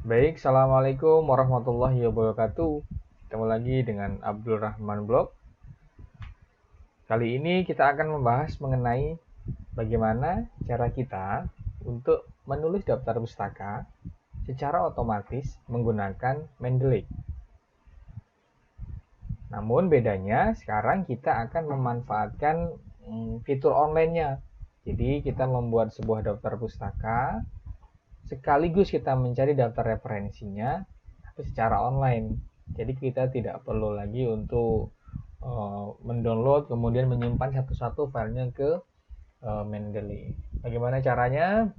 Baik, Assalamualaikum warahmatullahi wabarakatuh. Ketemu lagi dengan Abdul Rahman Blog. Kali ini kita akan membahas mengenai bagaimana cara kita untuk menulis daftar pustaka secara otomatis menggunakan Mendeley. Namun bedanya sekarang kita akan memanfaatkan fitur online-nya. Jadi kita membuat sebuah daftar pustaka sekaligus kita mencari daftar referensinya secara online. Jadi kita tidak perlu lagi untuk mendownload kemudian menyimpan satu-satu filenya ke Mendeley. Bagaimana caranya?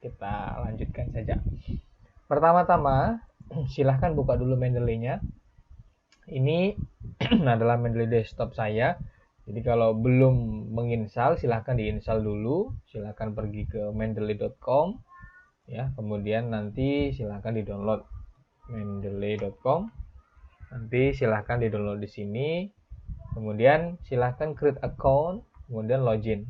Kita lanjutkan saja. Pertama-tama, silahkan buka dulu Mendeley-nya. Ini adalah Mendeley desktop saya. Jadi kalau belum menginstal, silahkan diinstal dulu. Silahkan pergi ke mendeley.com. Ya, kemudian nanti silahkan di-download mendeley.com. Nanti silahkan di-download di sini. Kemudian silahkan create account, kemudian login.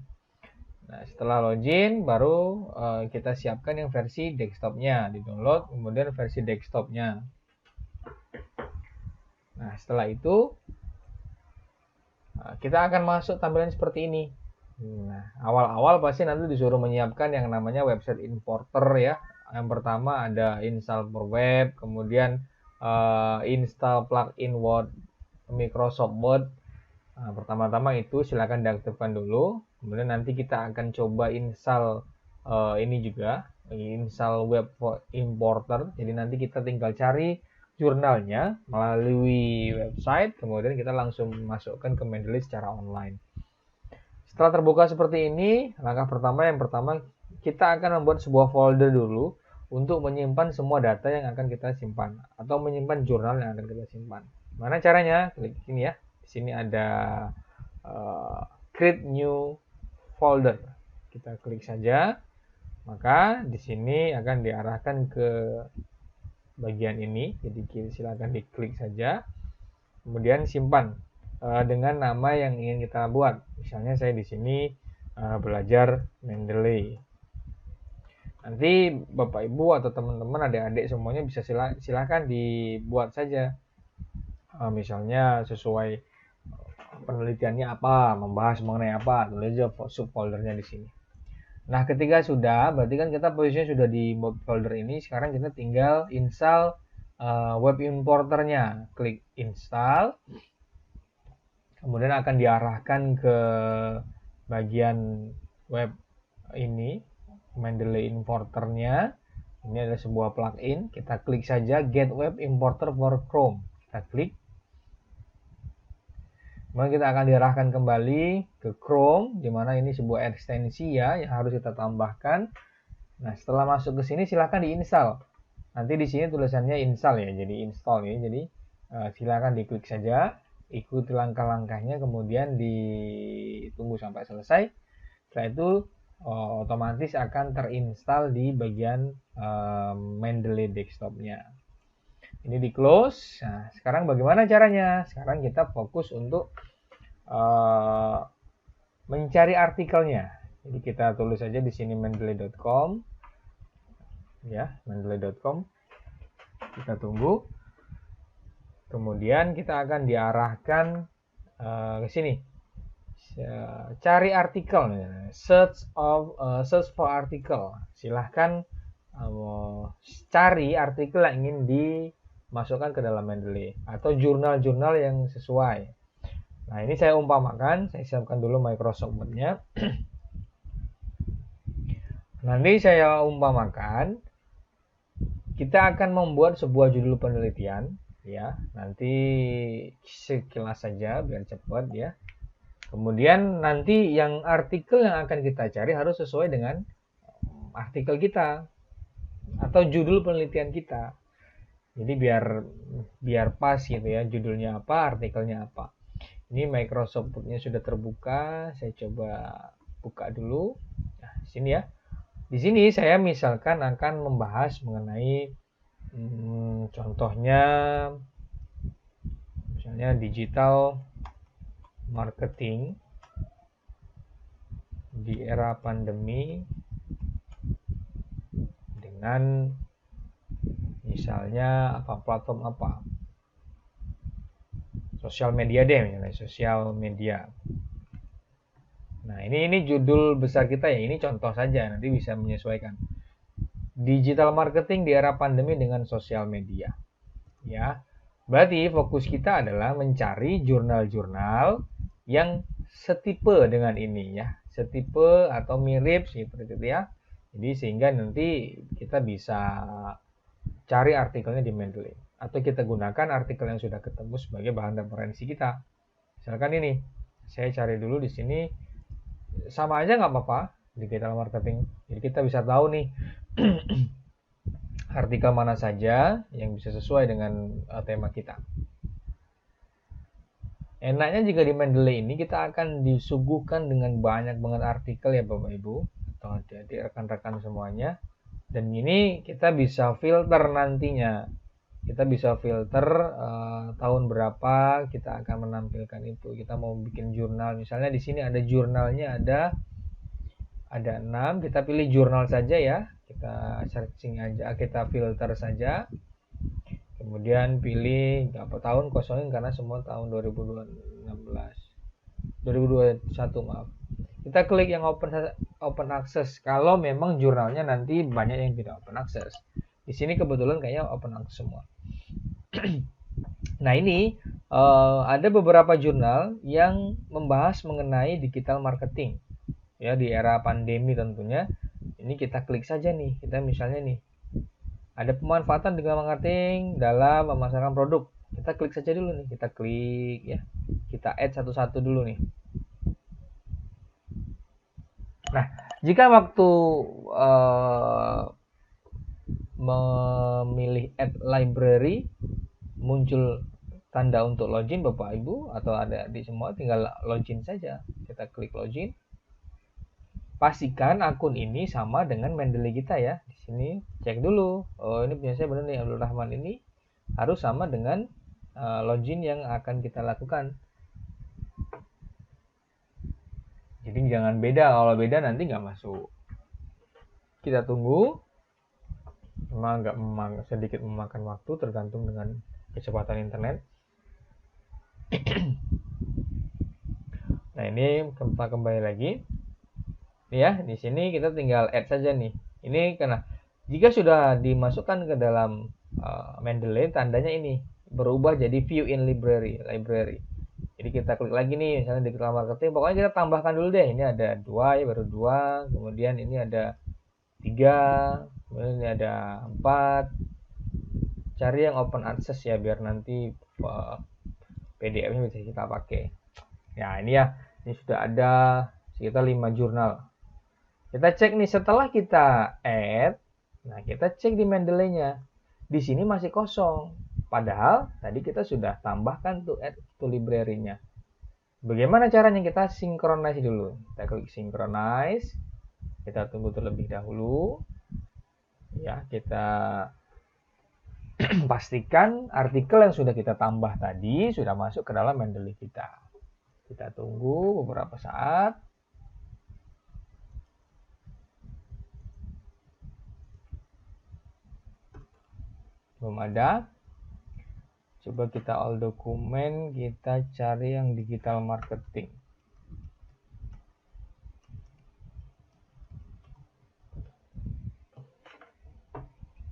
Nah, setelah login baru kita siapkan yang versi desktopnya, di-download, kemudian versi desktopnya. Nah, setelah itu kita akan masuk tampilan seperti ini. Nah, awal-awal pasti nanti disuruh menyiapkan yang namanya website importer ya. Yang pertama ada install for web, kemudian install plugin Word, Microsoft Word. Nah, pertama-tama itu silakan diaktifkan dulu. Kemudian nanti kita akan coba install ini juga, install web importer. Jadi nanti kita tinggal cari jurnalnya melalui website, kemudian kita langsung masukkan ke Mendeley secara online. Setelah terbuka seperti ini, langkah pertama kita akan membuat sebuah folder dulu untuk menyimpan semua data yang akan kita simpan atau menyimpan jurnal yang akan kita simpan. Mana caranya? Klik ini ya. Di sini ada create new folder. Kita klik saja. Maka di sini akan diarahkan ke bagian ini. Jadi silakan diklik saja. Kemudian simpan dengan nama yang ingin kita buat. Misalnya saya di sini belajar Mendeley. Nanti Bapak Ibu atau teman-teman adik-adik semuanya bisa silakan dibuat saja. Misalnya sesuai penelitiannya apa, membahas mengenai apa, tulis aja subfoldernya di sini. Nah, ketika sudah, berarti kan kita posisinya sudah di folder ini. Sekarang kita tinggal install web importernya. Klik install. Kemudian akan diarahkan ke bagian web ini, Mendeley importernya. Ini adalah sebuah plugin. Kita klik saja Get Web Importer for Chrome. Kita klik. Kemudian kita akan diarahkan kembali ke Chrome, di mana ini sebuah ekstensi ya yang harus kita tambahkan. Nah, setelah masuk ke sini silahkan diinstal. Nanti di sini tulisannya install ya, jadi install ya. Jadi silahkan diklik saja, ikuti langkah-langkahnya, kemudian ditunggu sampai selesai. Setelah itu otomatis akan terinstall di bagian Mendeley desktopnya. Ini di close. Nah, sekarang bagaimana caranya? Sekarang kita fokus untuk mencari artikelnya. Jadi kita tulis saja di sini mendeley.com. Ya, mendeley.com. Kita tunggu. Kemudian kita akan diarahkan ke sini. Cari artikel, search for article. Silahkan cari artikel yang ingin dimasukkan ke dalam Mendeley atau jurnal-jurnal yang sesuai. Nah, ini saya umpamakan, saya siapkan dulu Microsoft Word-nya. Nanti saya umpamakan kita akan membuat sebuah judul penelitian ya. Nanti sekilas saja biar cepat ya. Kemudian nanti yang artikel yang akan kita cari harus sesuai dengan artikel kita atau judul penelitian kita. Jadi biar pas gitu ya, judulnya apa, artikelnya apa. Ini Microsoft Word-nya sudah terbuka, saya coba buka dulu. Nah, di sini ya. Di sini saya misalkan akan membahas mengenai contohnya misalnya digital marketing di era pandemi dengan Misalnya apa, platform apa? Sosial media deh, misalnya sosial media. Nah, ini judul besar kita ya. Ini contoh saja, nanti bisa menyesuaikan. Digital marketing di era pandemi dengan sosial media. Ya. Berarti fokus kita adalah mencari jurnal-jurnal yang setipe dengan ini ya. Setipe atau mirip seperti itu ya. Jadi sehingga nanti kita bisa cari artikelnya di Mendeley atau kita gunakan artikel yang sudah ketemu sebagai bahan referensi kita. Misalkan ini, saya cari dulu di sini, sama aja nggak apa-apa, digital marketing. Jadi kita bisa tahu nih artikel mana saja yang bisa sesuai dengan tema kita. Enaknya jika di Mendeley ini kita akan disuguhkan dengan banyak banget artikel ya Bapak Ibu atau adik-adik rekan-rekan semuanya. Dan ini kita bisa filter nantinya. Kita bisa filter tahun berapa kita akan menampilkan itu. Kita mau bikin jurnal, misalnya di sini ada jurnalnya, ada 6, kita pilih jurnal saja ya. Kita searching aja, kita filter saja. Kemudian pilih berapa tahun, kosongin karena semua tahun 2021 maaf. Kita klik yang open access kalau memang jurnalnya nanti banyak yang tidak open access. Di sini kebetulan kayaknya open access semua. Nah, ini ada beberapa jurnal yang membahas mengenai digital marketing. Ya, di era pandemi tentunya. Ini kita klik saja nih. Kita misalnya nih, ada pemanfaatan digital marketing dalam memasarkan produk. Kita klik saja dulu nih. Kita klik ya. Kita add satu-satu dulu nih. Nah, jika waktu memilih add library muncul tanda untuk login Bapak Ibu atau ada di semua, tinggal login saja. Kita klik login. Pastikan akun ini sama dengan Mendeley kita ya. Di sini cek dulu. Oh, ini punya saya benar nih, Abdul Rahman, ini harus sama dengan login yang akan kita lakukan. Jadi jangan beda, kalau beda nanti nggak masuk. Kita tunggu. Memang sedikit memakan waktu tergantung dengan kecepatan internet. Nah, ini kita kembali lagi. Ya, di sini kita tinggal add saja nih. Ini karena jika sudah dimasukkan ke dalam Mendeley, tandanya ini berubah jadi view in library. Jadi kita klik lagi nih, misalnya digital marketing, pokoknya kita tambahkan dulu deh. Ini ada 2 ya, baru 2. Kemudian ini ada 3, kemudian ini ada 4. Cari yang open access ya, biar nanti PDF-nya bisa kita pakai. Ya, ini ya, ini sudah ada sekitar 5 jurnal. Kita cek nih, setelah kita add, nah kita cek di Mendeley-nya. Di sini masih kosong. Padahal tadi kita sudah tambahkan tuh add to library-nya. Bagaimana caranya? Kita synchronize dulu. Kita klik synchronize. Kita tunggu terlebih dahulu. Ya, kita pastikan artikel yang sudah kita tambah tadi sudah masuk ke dalam Mendeley kita. Kita tunggu beberapa saat. Belum ada. Coba kita all dokumen, kita cari yang digital marketing.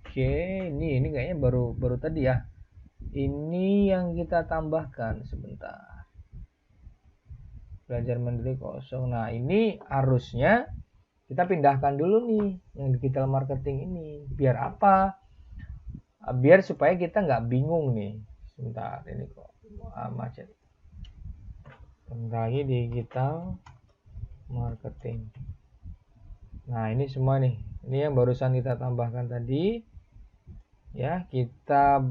Oke, ini kayaknya baru tadi ya. Ini yang kita tambahkan sebentar. Belajar Mendeley kosong. Nah, ini harusnya kita pindahkan dulu nih yang digital marketing ini. Biar apa? Biar supaya kita nggak bingung nih. Sebentar, ini kok macet. Sebentar lagi digital marketing. Nah, ini semua nih. Ini yang barusan kita tambahkan tadi. Ya, kita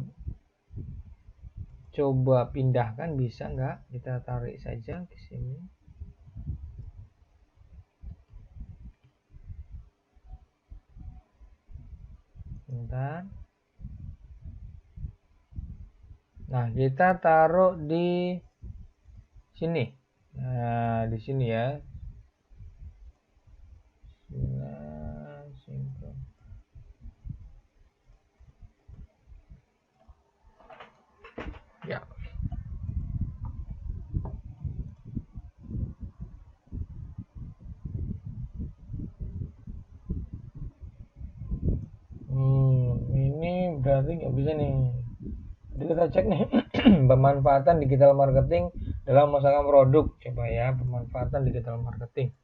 coba pindahkan, bisa nggak? Kita tarik saja ke sini. Bentar. Nah, kita taruh di sini. Nah, di sini ya. berarti nggak bisa nih. Jadi kita cek nih pemanfaatan digital marketing dalam memasakan produk. Coba ya, pemanfaatan digital marketing.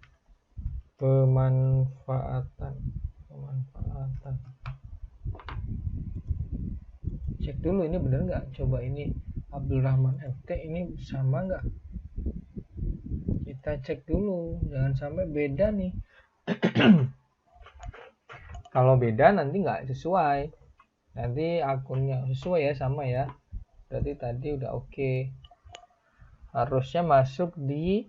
Pemanfaatan. Cek dulu ini bener nggak? Coba ini Abdul Rahman FT ini sama nggak? Kita cek dulu, jangan sampai beda nih. Kalau beda nanti nggak sesuai. Nanti akunnya sesuai ya, sama ya. Berarti tadi udah oke. Harusnya masuk di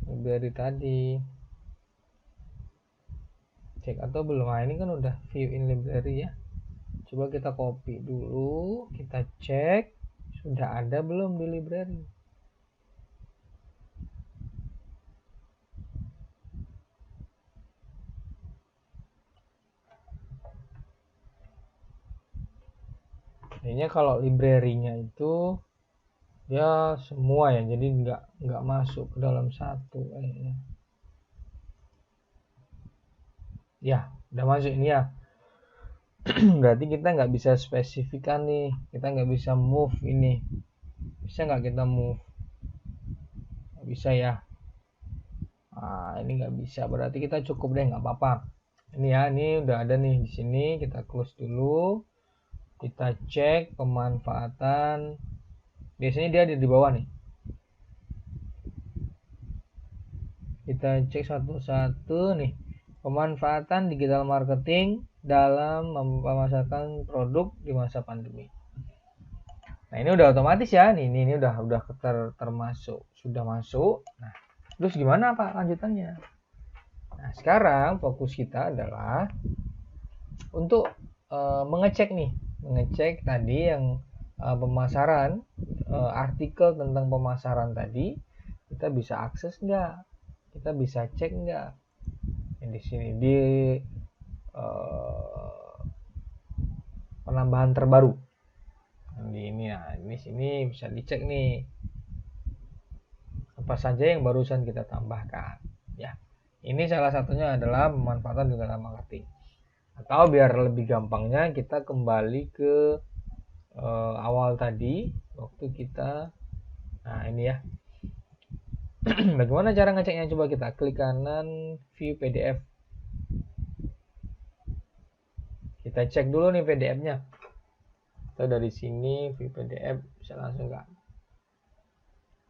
library tadi. Cek atau belum? Nah, ini kan udah view in library ya. Coba kita copy dulu, kita cek sudah ada belum di library. Ini kalau library-nya itu ya semua ya, jadi nggak masuk ke dalam satu. Ya, udah masuk ini ya. Berarti kita nggak bisa spesifikkan nih, kita nggak bisa move ini. Bisa nggak kita move? Nggak bisa ya. Nah, ini nggak bisa, berarti kita cukup deh, nggak apa-apa. Ini ya, ini udah ada nih di sini. Kita close dulu. Kita cek pemanfaatan. Biasanya dia ada di bawah nih. Kita cek satu-satu nih. Pemanfaatan digital marketing dalam memasarkan produk di masa pandemi. Nah, ini udah otomatis ya. Ini udah termasuk, sudah masuk. Nah, terus gimana Pak lanjutannya? Nah, sekarang fokus kita adalah untuk mengecek tadi yang pemasaran, artikel tentang pemasaran tadi kita bisa akses nggak? Kita bisa cek nggak? Di sini di penambahan terbaru di ini ya, di sini bisa dicek nih apa saja yang barusan kita tambahkan ya. Ini salah satunya adalah pemanfaatan digital marketing. Atau biar lebih gampangnya kita kembali ke awal tadi waktu kita, nah ini ya. Bagaimana cara ngeceknya? Coba kita klik kanan view PDF. Kita cek dulu nih PDF-nya. Atau dari sini view PDF bisa langsung kan.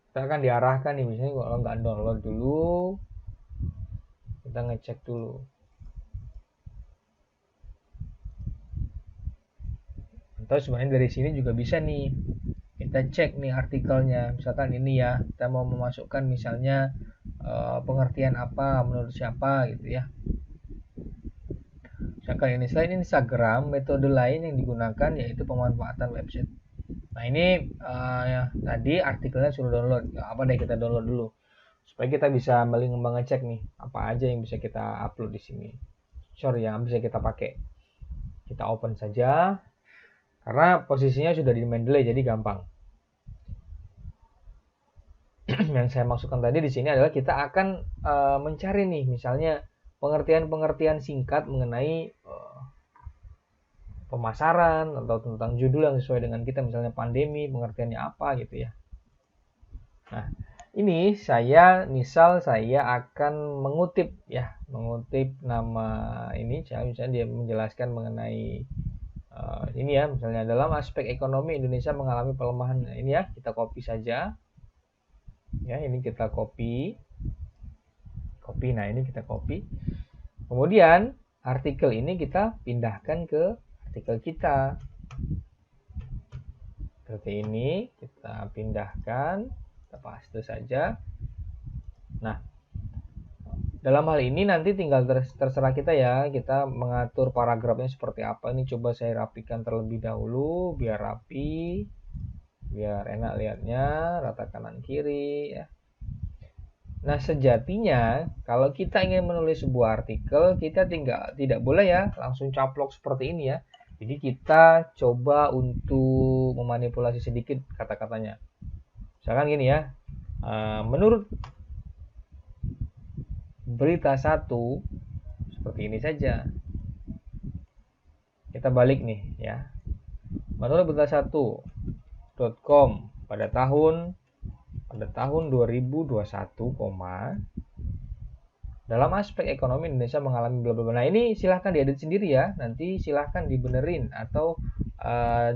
Kita akan diarahkan nih, misalnya kalau nggak download dulu, kita ngecek dulu. Atau sebenarnya dari sini juga bisa nih. Kita cek nih artikelnya, misalkan ini ya, kita mau memasukkan misalnya pengertian apa menurut siapa gitu ya. Misalkan ini selain Instagram, metode lain yang digunakan yaitu pemanfaatan website. Nah ini ya, tadi artikelnya suruh download, ya, apa deh kita download dulu supaya kita bisa mengecek nih apa aja yang bisa kita upload di sini. Sorry, yang bisa kita pakai. Kita open saja karena posisinya sudah di Mendeley jadi gampang. Yang saya maksudkan tadi di sini adalah kita akan mencari nih misalnya pengertian-pengertian singkat mengenai pemasaran atau tentang judul yang sesuai dengan kita, misalnya pandemi, pengertiannya apa gitu ya. Nah, ini misal saya akan mengutip nama ini, misalnya dia menjelaskan mengenai ini ya, misalnya dalam aspek ekonomi Indonesia mengalami pelemahan. Nah, ini ya, kita copy saja. Ya, ini kita copy. Nah, ini kita copy. Kemudian artikel ini kita pindahkan ke artikel kita. Seperti ini, kita pindahkan, kita paste saja. Nah, dalam hal ini nanti tinggal terserah kita ya, kita mengatur paragrafnya seperti apa. Ini coba saya rapikan terlebih dahulu biar rapi, biar enak lihatnya, rata kanan kiri ya. Nah, sejatinya kalau kita ingin menulis sebuah artikel, kita tidak boleh ya langsung caplok seperti ini ya. Jadi kita coba untuk memanipulasi sedikit kata-katanya. Misalkan gini ya, menurut berita 1 seperti ini saja. kita balik nih ya. Menurut berita1.com pada tahun 2021, dalam aspek ekonomi Indonesia mengalami bla bla bla. Nah, ini silahkan diedit sendiri ya. Nanti silahkan dibenerin atau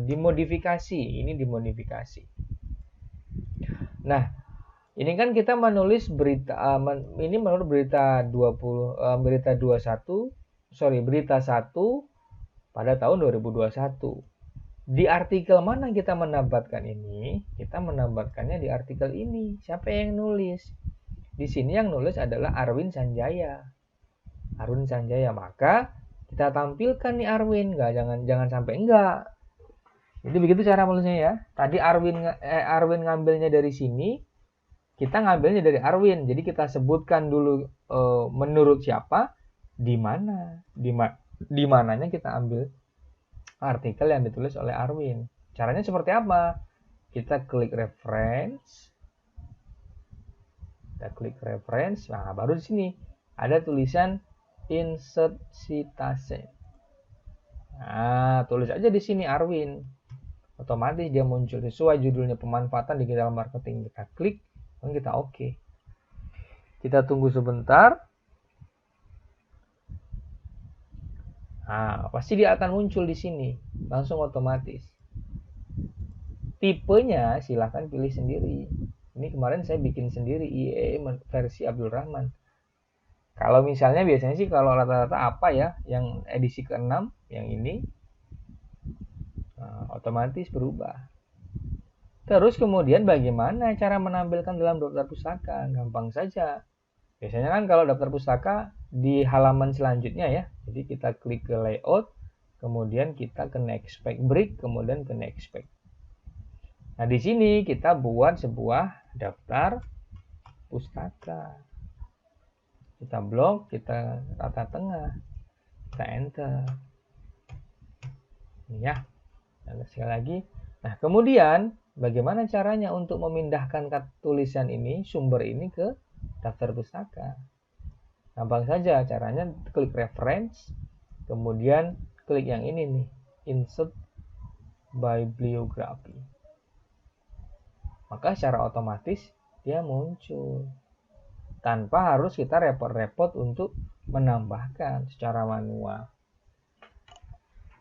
dimodifikasi. Ini dimodifikasi. Nah, ini kan kita menulis berita ini menurut berita 1 pada tahun 2021. Di artikel mana kita menambahkan ini? Kita menambahkannya di artikel ini. Siapa yang nulis? Di sini yang nulis adalah Arwin Sanjaya. Arwin Sanjaya. Maka kita tampilkan nih Arwin, jangan sampai enggak. Jadi begitu cara menulisnya ya. Tadi Arwin ngambilnya dari sini, kita ngambilnya dari Arwin. Jadi kita sebutkan dulu menurut siapa, di mana, di mananya kita ambil artikel yang ditulis oleh Arwin. Caranya seperti apa? Kita klik reference. Nah, baru di sini ada tulisan insert citase. Nah, tulis aja di sini Arwin. Otomatis dia muncul sesuai judulnya pemanfaatan digital marketing. Kita klik, dan kita oke. Kita tunggu sebentar. Nah, pasti dia akan muncul di sini, langsung otomatis. Tipenya silahkan pilih sendiri. Ini kemarin saya bikin sendiri IE versi Abdul Rahman. Kalau misalnya biasanya sih kalau rata-rata apa ya, yang edisi ke-6, yang ini, otomatis berubah. Terus kemudian bagaimana cara menampilkan dalam daftar pustaka? Gampang saja. Biasanya kan kalau daftar pustaka di halaman selanjutnya ya. Jadi kita klik ke layout, kemudian kita ke next page break, kemudian ke next page. Nah, di sini kita buat sebuah daftar pustaka. Kita blok, kita rata tengah, kita enter. Ini ya. Dan sekali lagi. Nah, kemudian bagaimana caranya untuk memindahkan tulisan ini, sumber ini ke daftar pustaka? Gampang saja caranya, klik reference, kemudian klik yang ini nih, insert bibliography. Maka secara otomatis dia muncul tanpa harus kita repot-repot untuk menambahkan secara manual.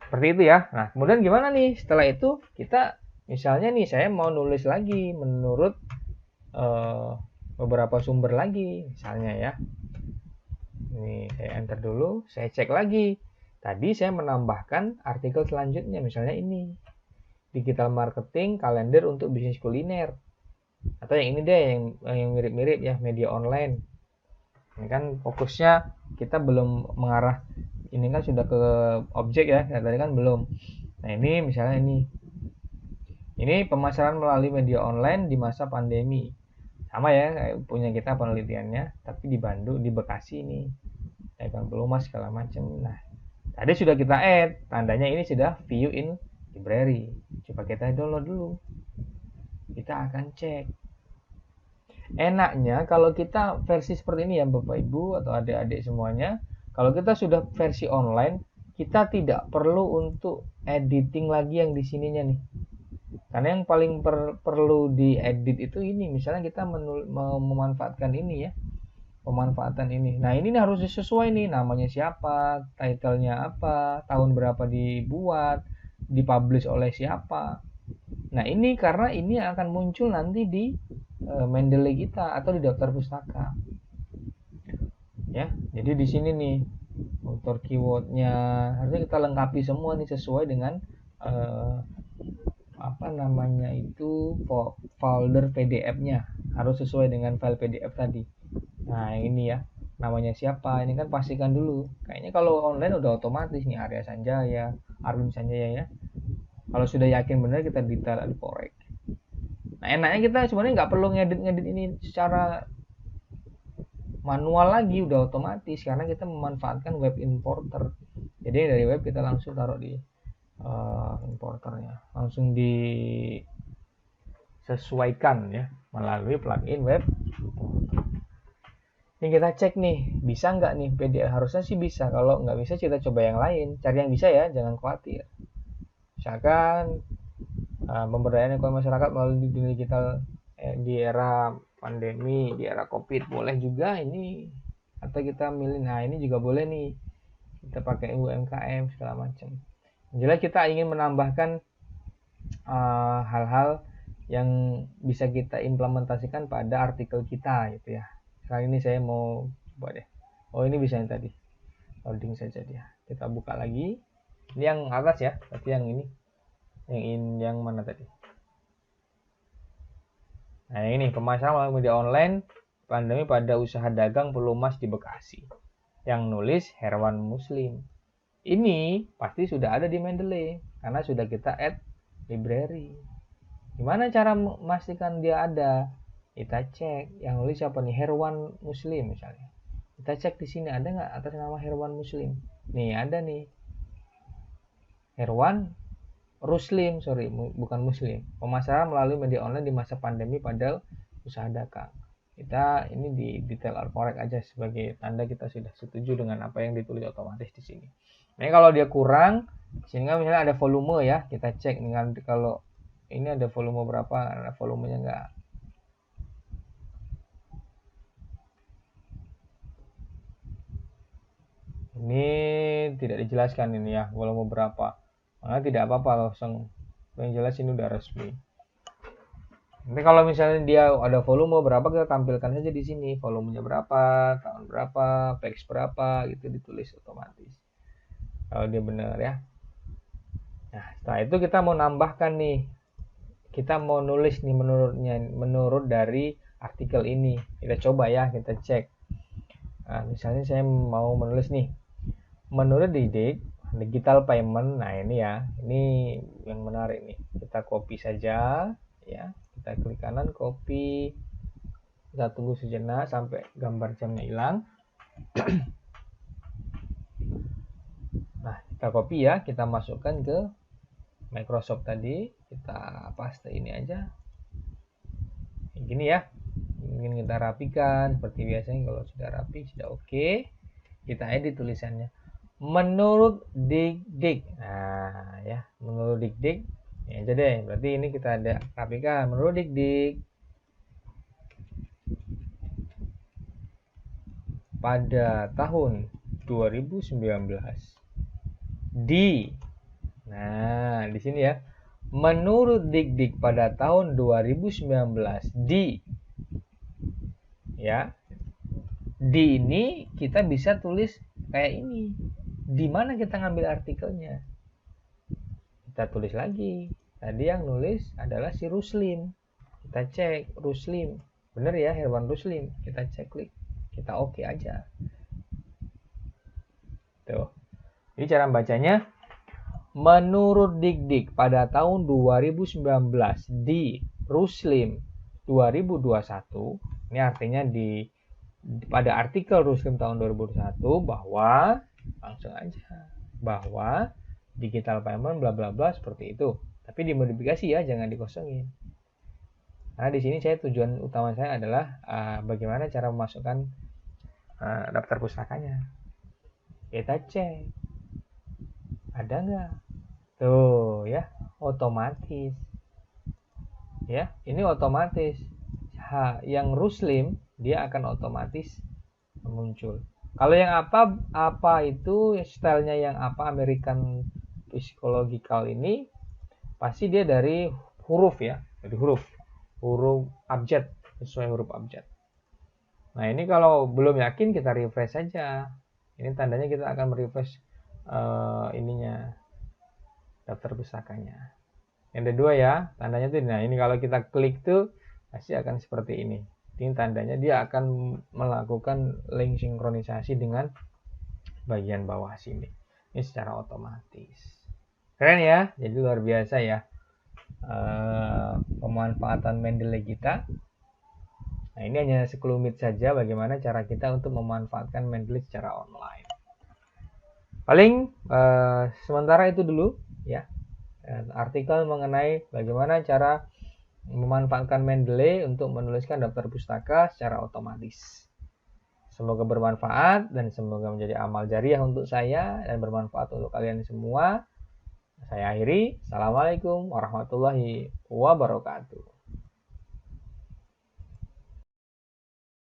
Seperti itu ya. Nah, kemudian gimana nih? Setelah itu kita misalnya nih saya mau nulis lagi menurut beberapa sumber lagi misalnya ya. Ini saya enter dulu, saya cek lagi. Tadi saya menambahkan artikel selanjutnya, misalnya ini. Digital marketing kalender untuk bisnis kuliner. Atau yang ini deh, yang mirip-mirip ya, media online. Ini kan fokusnya kita belum mengarah, ini kan sudah ke objek ya, tadi kan belum. Nah, ini misalnya ini. Ini pemasaran melalui media online di masa pandemi. Sama ya, kayak punya kita penelitiannya, tapi di Bandung, di Bekasi ini. Dagang pelumas segala macam. Nah, tadi sudah kita add, tandanya ini sudah view in library. Coba kita download dulu. Kita akan cek. Enaknya kalau kita versi seperti ini ya Bapak Ibu atau adik-adik semuanya, kalau kita sudah versi online, kita tidak perlu untuk editing lagi yang di sininya nih. Karena yang paling perlu diedit itu ini, misalnya kita mau memanfaatkan ini ya, pemanfaatan ini. Nah, ini harus sesuai nih, namanya siapa, title-nya apa, tahun berapa dibuat, dipublish oleh siapa. Nah, ini karena ini akan muncul nanti di Mendeley kita atau di daftar pustaka. Ya, jadi di sini nih author keywordnya harusnya kita lengkapi semua nih sesuai dengan folder PDF-nya, harus sesuai dengan file PDF tadi. Nah, ini ya, namanya siapa, ini kan pastikan dulu. Kayaknya kalau online udah otomatis nih, Arya Sanjaya, Arwin Sanjaya ya. Kalau sudah yakin benar, kita detail di korek. Nah, enaknya kita sebenarnya nggak perlu ngedit ini secara manual lagi, udah otomatis karena kita memanfaatkan web importer. Jadi dari web kita langsung taruh di importernya, langsung disesuaikan ya melalui plugin web importer. Ini kita cek nih, bisa nggak nih PDF? Harusnya sih bisa. Kalau nggak bisa, kita coba yang lain. Cari yang bisa ya, jangan khawatir. Misalkan pemberdayaan ekonomi masyarakat melalui dunia digital di era pandemi, di era COVID, boleh juga ini. Atau kita milih, nah ini juga boleh nih. Kita pakai UMKM segala macam. Jelas kita ingin menambahkan hal-hal yang bisa kita implementasikan pada artikel kita gitu ya. Kali ini saya mau coba deh. Oh ini bisa yang tadi. Loading saja dia. Kita buka lagi. Ini yang atas ya. Tapi yang ini. Yang mana tadi? Nah ini pemasaran melalui media online. Pandemi pada usaha dagang pelumas di Bekasi. Yang nulis Herwan Muslim. Ini pasti sudah ada di Mendeley. Karena sudah kita add library. Gimana cara memastikan dia ada? Kita cek yang nulis siapa nih, Herwan Muslim misalnya. Kita cek di sini ada nggak atas nama Herwan Muslim. Nih ada nih, Herwan Ruslim, sorry bukan Muslim. Pemasaran melalui media online di masa pandemi pada usaha dagang. Kita ini di detail korek aja sebagai tanda kita sudah setuju dengan apa yang ditulis otomatis di sini. Nah kalau dia kurang, sehingga misalnya ada volume ya, kita cek dengan kalau ini ada volume berapa, ada volumenya nggak. Ini tidak dijelaskan ini ya, volume berapa. Maka tidak apa-apa langsung. Yang jelas ini udah resmi. Nanti kalau misalnya dia ada volume berapa, kita tampilkan saja di sini. Volumenya berapa, tahun berapa, page berapa, gitu ditulis otomatis. Kalau dia benar ya. Nah, setelah itu kita mau nambahkan nih. Kita mau nulis nih menurut dari artikel ini. Kita coba ya, kita cek. Nah, misalnya saya mau menulis nih. Menurut Didik, digital payment, nah ini ya, ini yang menarik nih. Kita copy saja, ya. Kita klik kanan, copy. Kita tunggu sejenak sampai gambar jamnya hilang. Nah, kita copy ya, kita masukkan ke Microsoft tadi. Kita paste ini aja. Gini ya. Ingin kita rapikan seperti biasanya. Kalau sudah rapi, sudah oke. Kita edit tulisannya. Menurut Dik-Dik. Nah, ya, menurut Dik-Dik. Ya aja deh, berarti ini kita ada rapikan. Menurut Dik-Dik. Pada tahun 2019 nah, di sini ya. Menurut Dik-Dik pada tahun 2019 ya. Di ini kita bisa tulis kayak ini. Di mana kita ngambil artikelnya? Kita tulis lagi. Tadi yang nulis adalah si Ruslim. Kita cek Ruslim. Bener ya, Herwan Ruslim. Kita cek klik. Kita oke aja. Tuh. Ini cara bacanya. Menurut Dik-Dik pada tahun 2019 di Ruslim 2021. Ini artinya pada artikel Ruslim tahun 2021 bahwa langsung aja bahwa digital payment bla bla bla seperti itu. Tapi dimodifikasi ya, jangan dikosongin. Nah, di sini tujuan utama saya adalah bagaimana cara memasukkan daftar pustakanya. Kita cek. Ada nggak? Tuh ya, otomatis. Ya, ini otomatis. Yang Ruslim dia akan otomatis muncul. Kalau yang apa itu stylenya yang apa American Psychological ini pasti dia dari huruf ya, dari huruf abjad, sesuai huruf abjad. Nah ini kalau belum yakin kita refresh saja. Ini tandanya kita akan merefresh ininya daftar pustakanya. Yang kedua ya, tandanya tuh, nah ini kalau kita klik tuh pasti akan seperti ini. Ini tandanya dia akan melakukan link sinkronisasi dengan bagian bawah sini. Ini secara otomatis. Keren ya, jadi luar biasa ya pemanfaatan Mendeley kita. Nah ini hanya sekelumit saja bagaimana cara kita untuk memanfaatkan Mendeley secara online. Paling sementara itu dulu ya, artikel mengenai bagaimana cara memanfaatkan Mendeley untuk menuliskan daftar pustaka secara otomatis. Semoga bermanfaat dan semoga menjadi amal jariah untuk saya dan bermanfaat untuk kalian semua. Saya akhiri. Assalamualaikum warahmatullahi wabarakatuh.